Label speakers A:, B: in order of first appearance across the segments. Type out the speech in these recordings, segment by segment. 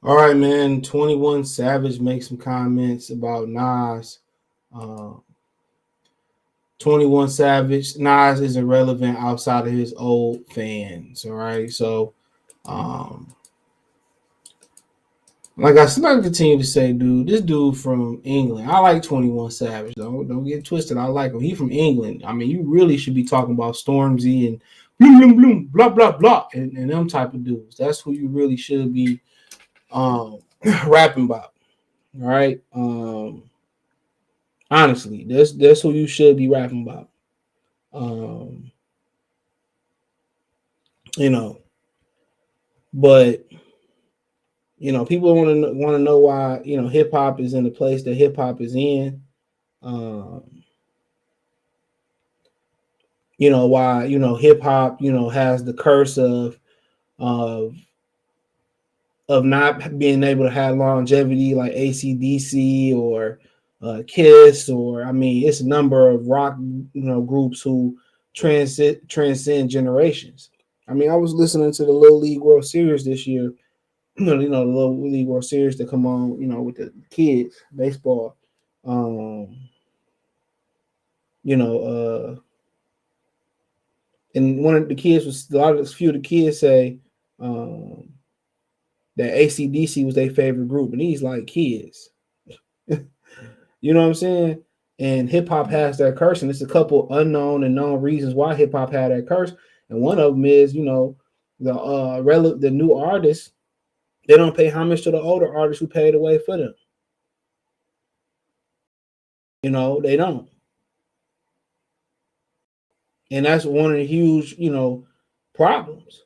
A: All right, man. 21 Savage makes some comments about Nas. Uh, 21 Savage, Nas is irrelevant outside of his old fans. All right. So, um, like I still continue to say, dude, this dude from England. I like 21 Savage. Don't get twisted. I like him. He from England. I mean, you really should be talking about Stormzy and bloom, bloom, bloom, blah, blah, blah, and them type of dudes. That's who you really should be um, rapping about. All right. Honestly, that's who you should be rapping about. Um, you know, but people want to know why hip hop is in the place that hip hop is in. Um, why hip hop has the curse of of not being able to have longevity like ACDC or Kiss, or I mean it's a number of rock groups who transcend generations. I mean, I was listening to the Little League World Series this year. The Little League World Series that come on, with the kids baseball. Um, you know, and one of the kids was a few of the kids say um, that ACDC was their favorite group, and these like kids. You know what I'm saying? And hip hop has that curse, and it's a couple unknown and known reasons why hip hop had that curse. And one of them is, the new artists, they don't pay homage to the older artists who paid away for them. They don't, and that's one of the huge, problems.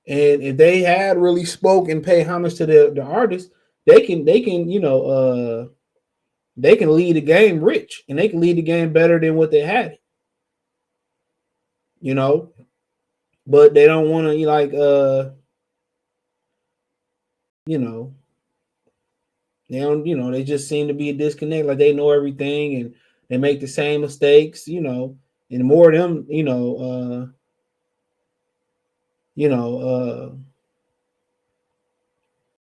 A: And if they had really spoke and pay homage to the artists, they can lead the game rich, and they can lead the game better than what they had. You know, but they don't want to you know, they don't, they just seem to be a disconnect, like they know everything and they make the same mistakes, and more of them, you know,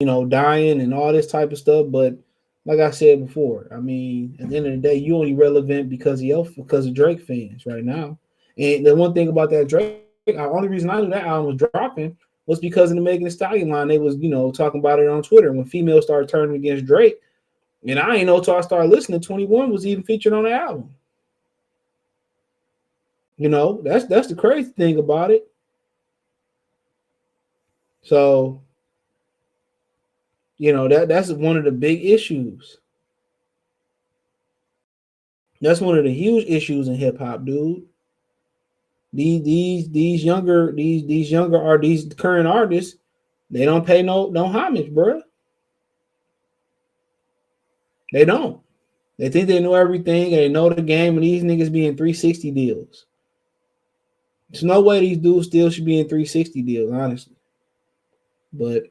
A: uh, dying and all this type of stuff. But like I said before, I mean, at the end of the day, you only relevant because of Drake fans right now. And the one thing about that Drake, the only reason I knew that album was dropping was because in the Megan Thee Stallion line, they was talking about it on Twitter when females started turning against Drake. And I ain't know until I started listening. 21 was even featured on the album. That's the crazy thing about it. So that's one of the big issues. That's one of the huge issues in hip hop, dude. These current artists, they don't pay no homage, bro. They don't. They think they know everything and they know the game, and these niggas be in 360 deals. There's no way these dudes still should be in 360 deals, honestly. But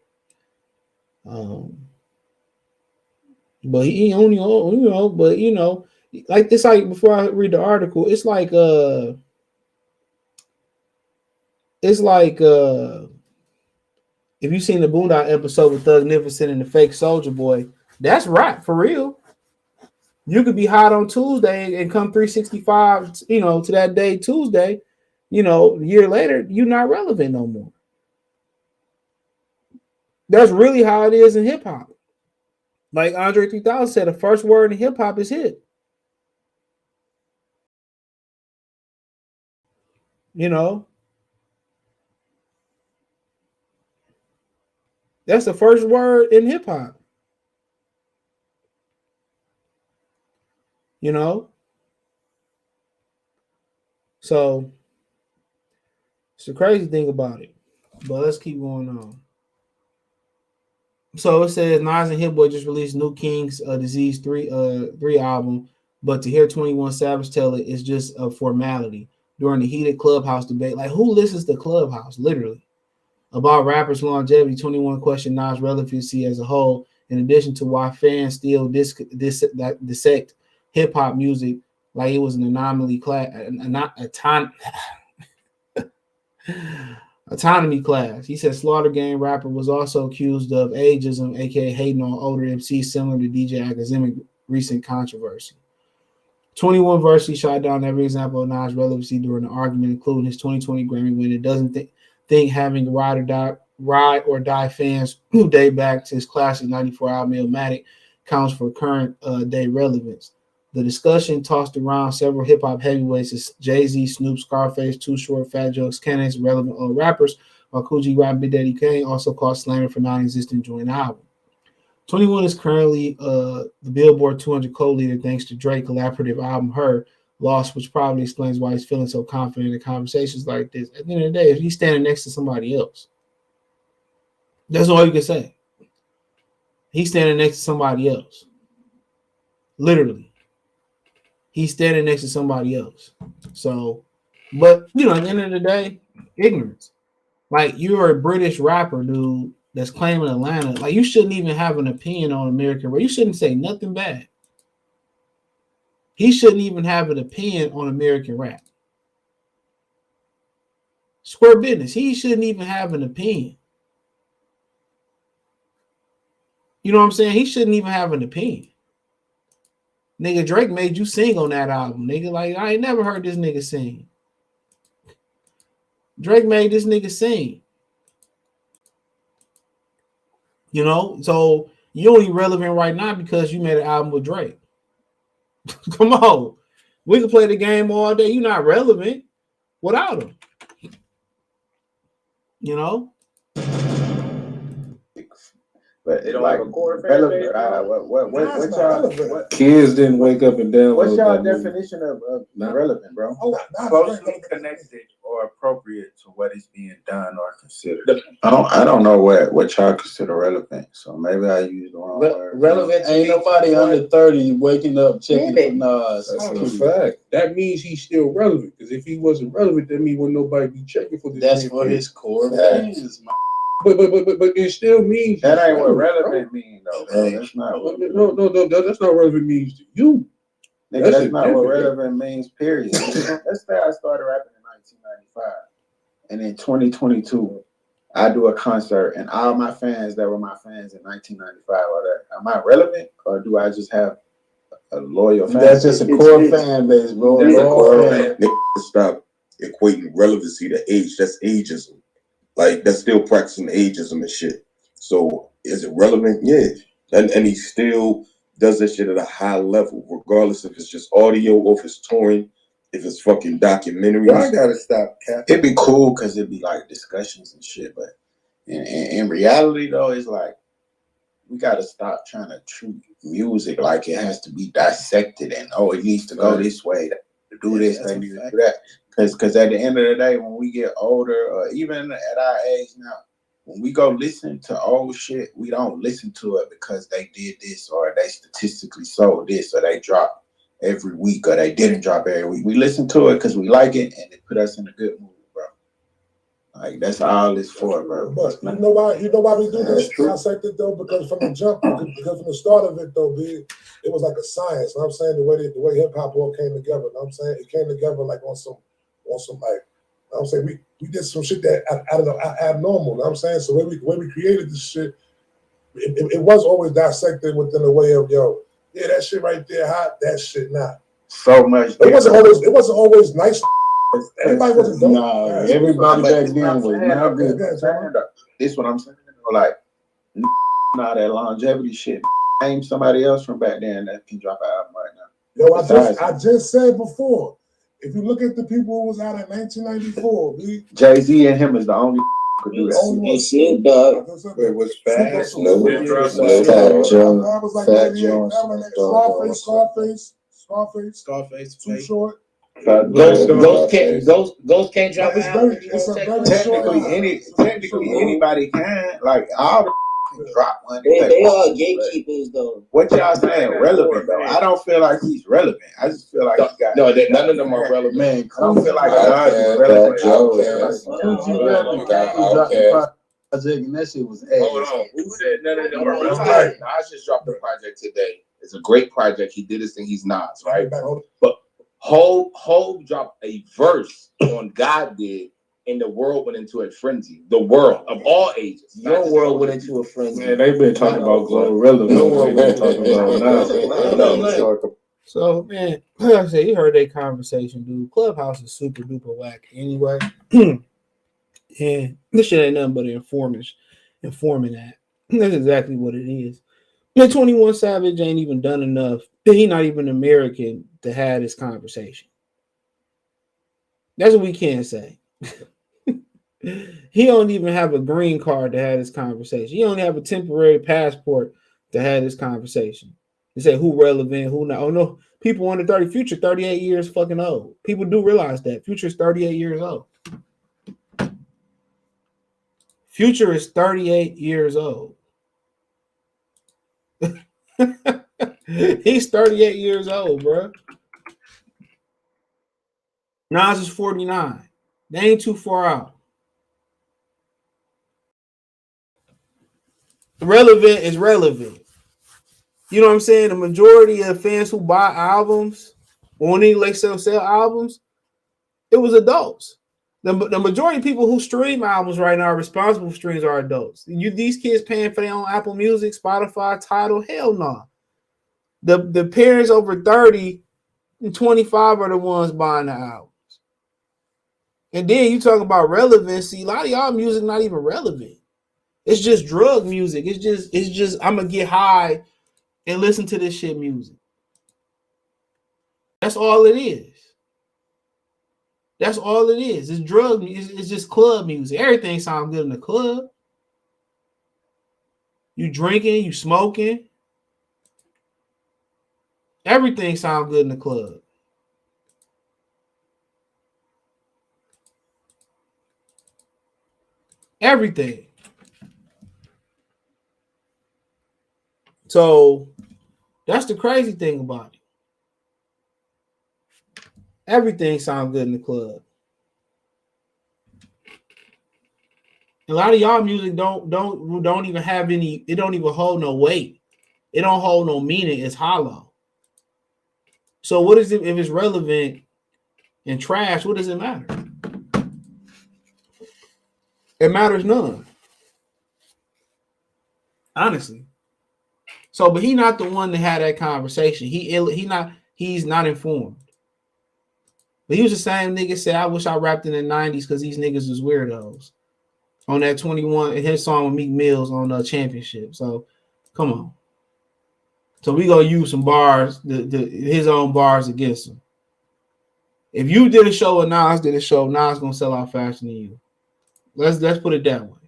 A: he only but like this, like before I read the article, it's like if you seen the Boondock episode with Thug Nificent and the fake Soldier Boy, that's rap for real. You could be hot on Tuesday and come 365, to that day Tuesday, a year later, you're not relevant no more. That's really how it is in hip hop. Like Andre 3000 said, the first word in hip hop is hit. That's the first word in hip hop. So it's the crazy thing about it. But let's keep going on. So it says Nas and Hit Boy just released New King's Disease 3 album, but to hear 21 Savage tell it is just a formality during the heated Clubhouse debate. Like, who listens to Clubhouse, literally? About rappers' longevity, 21 questioned Nas' relevancy as a whole, in addition to why fans still dissect hip-hop music like it was an anomaly class, not a time. Autonomy class. He said Slaughter Gang rapper was also accused of ageism, aka hating on older MCs, similar to DJ Academic recent controversy. 21 Varsity shot down every example of Nas' relevancy during the argument, including his 2020 Grammy win. It doesn't think having ride or die fans who date back to his classic 94 album Illmatic counts for current day relevance. The discussion tossed around several hip-hop heavyweights as Jay-Z, Snoop, Scarface, Too Short, Fat Joe, Kennex, relevant old rappers, while Kool G Rap, Big Daddy Kane also caught slander for non-existent joint album. 21 is currently the Billboard 200 co-leader thanks to Drake's collaborative album Her Lost, which probably explains why he's feeling so confident in conversations like this. At the end of the day, if he's standing next to somebody else, that's all you can say. He's standing next to somebody else. Literally. He's standing next to somebody else. So, but, you know, at the end of the day, ignorance. Like, you're a British rapper, dude, that's claiming Atlanta. Like, you shouldn't even have an opinion on American rap. You shouldn't say nothing bad. He shouldn't even have an opinion on American rap. Square business. He shouldn't even have an opinion. You know what I'm saying? He shouldn't even have an opinion. Nigga, Drake made you sing on that album, nigga. Like, I ain't never heard this nigga sing. Drake made this nigga sing. You know? So, you only relevant right now because you made an album with Drake. Come on. We can play the game all day. You're not relevant without him. You know?
B: But they don't like a core fan base. What y'all?
C: Kids didn't wake up and download.
B: What's y'all definition of relevant, bro?
D: Closely connected or appropriate to what is being done or considered.
B: I don't know what y'all consider relevant, so maybe I use the wrong word.
C: Relevant ain't nobody under 30 waking up checking for Nas.
E: That's a fact. That means he's still relevant. Because if he wasn't relevant, that means wouldn't nobody be checking for this.
C: That's for his core fans, man.
E: But it still means
B: that ain't what relevant means, though. Bro. That's not.
E: No. That's not relevant means to you.
B: Nigga, that's not what relevant means. Period. Let's say I started rapping in 1995, and in 2022, I do a concert, and all my fans that were my fans in 1995 are there. Am I relevant, or do I just have a loyal fan?
C: That's just a core fan base, bro.
F: That's a core fan. Stop equating relevancy to age. That's ageism. Like, that's still practicing ageism and shit. So, is it relevant? Yeah. And he still does that shit at a high level, regardless if it's just audio or if it's touring, if it's fucking documentaries.
B: I gotta stop, Cap. It'd be cool because it'd be like discussions and shit, but in reality, though, it's like we gotta stop trying to treat music like it has to be dissected and, oh, it needs to go this way, to do this, they need to do that. Because at the end of the day, when we get older, or even at our age now, when we go listen to old shit, we don't listen to it because they did this or they statistically sold this or they dropped every week or they didn't drop every week. We listen to it because we like it and it put us in a good mood, bro. Like, that's all it's for, bro.
G: But you know why we do this? I say that though, because from the jump, because from the start of it though, it was like a science. You know what I'm saying? The way hip hop all came together. You know what I'm saying? It came together like on some like, you know what I'm saying, we did some shit that out of the abnormal. You know what I'm saying? So when we created this shit, it was always dissected within the way of, yo, yeah, that shit right there hot, that shit not.
B: So much.
G: It wasn't always nice. Everybody wasn't dope.
C: No, everybody back then was not good.
B: This is what I'm saying. Like, now that longevity shit. Name somebody else from back then that can drop an album right now.
G: Yo, I just said before, if you look at the people who was out in 1994,
B: Jay-Z and him is the only could do that.
C: He should, dog.
E: It was fast.
G: Scarface, Too Short.
C: Ghost can't drop an album.
B: Technically, anybody can. Like, all the drop one.
C: They are gatekeepers, though.
B: What y'all saying? Relevant, though. I don't feel like he's relevant. I just feel like he got.
F: No, none of them are relevant.
C: Man,
B: I don't feel like God is relevant.
C: And that shit was ass.
F: Hold on. Who said none of them are relevant? Nas just dropped a project today. It's a great project. He did his thing. He's Nas, right? But Hov dropped a verse on God Did
H: and the world went into a frenzy. The world of all ages.
A: Your world went into a frenzy.
E: Man, they've been talking about Glorilla. They've been talking about now.
A: So, man, like I said, you heard that conversation, dude. Clubhouse is super duper whack anyway. And this shit ain't nothing but informing that. That's exactly what it is. And 21 Savage ain't even done enough. He not even American to have this conversation. That's what we can say. He don't even have a green card to have this conversation. He only have a temporary passport to have this conversation. They say who relevant, who not. Oh no, people under 30, Future 38 years fucking old. People do realize that. Future is 38 years old. Future is 38 years old. He's 38 years old, bro. Nas is 49. They ain't too far out. Relevant is relevant. You know what I'm saying? The majority of fans who buy albums, or any like sell albums, it was adults. The majority of people who stream albums right now are responsible for streams are adults. These kids paying for their own Apple Music, Spotify, Tidal, hell no. The parents over 30 and 25 are the ones buying the albums. And then you talk about relevancy. A lot of y'all music not even relevant. It's just drug music. It's just I'm gonna get high and listen to this shit music. That's all it is. That's all it is. It's drug music. It's just club music. Everything sounds good in the club. You drinking, you smoking. Everything sounds good in the club. Everything. So that's the crazy thing about it. Everything sounds good in the club. A lot of y'all music don't even have any. It don't even hold no weight. It don't hold no meaning. It's hollow. So what is it if it's relevant and trash? What does it matter? It matters none. Honestly. So, but he not the one that had that conversation. He's not informed. But he was the same nigga said, I wish I rapped in the 90s because these niggas was weirdos. On that 21, his song with Meek Mills on the Championship. So, come on. So we gonna use some bars, his own bars against him. If you did a show with Nas Nas gonna sell out faster than you. Let's put it that way.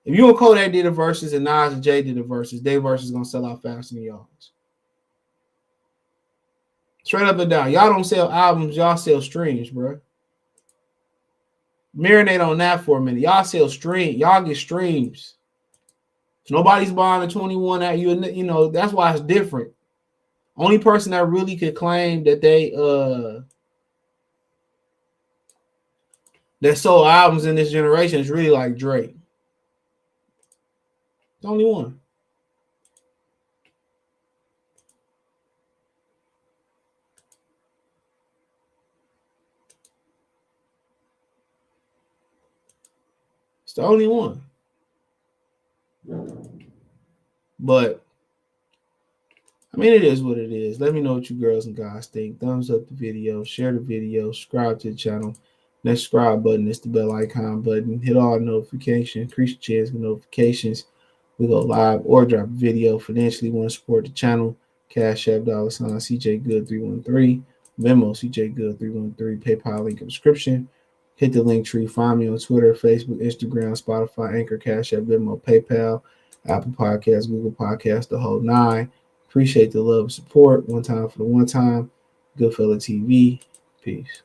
A: If you and Kodak did the verses and Nas and Jay did the verses, their verses gonna sell out faster than y'all's. Straight up and down. Y'all don't sell albums, y'all sell streams, bro. Marinate on that for a minute. Y'all sell streams. Y'all get streams. So nobody's buying a 21 at you. You know, that's why it's different. Only person that really could claim that they that sold albums in this generation is really like Drake. The only one. It's the only one. But I mean, it is what it is. Let me know what you girls and guys think. Thumbs up the video, share the video, subscribe to the channel. That subscribe button is the bell icon button. Hit all notifications, increase your chance for notifications. We go live or drop a video. Financially want to support the channel. Cash App $ CJ Good 313. Venmo CJ Good 313. PayPal link in the description. Hit the link tree. Find me on Twitter, Facebook, Instagram, Spotify, Anchor, Cash App, Venmo, PayPal, Apple Podcasts, Google Podcasts, the whole nine. Appreciate the love and support. One time for the one time. Goodfella TV. Peace.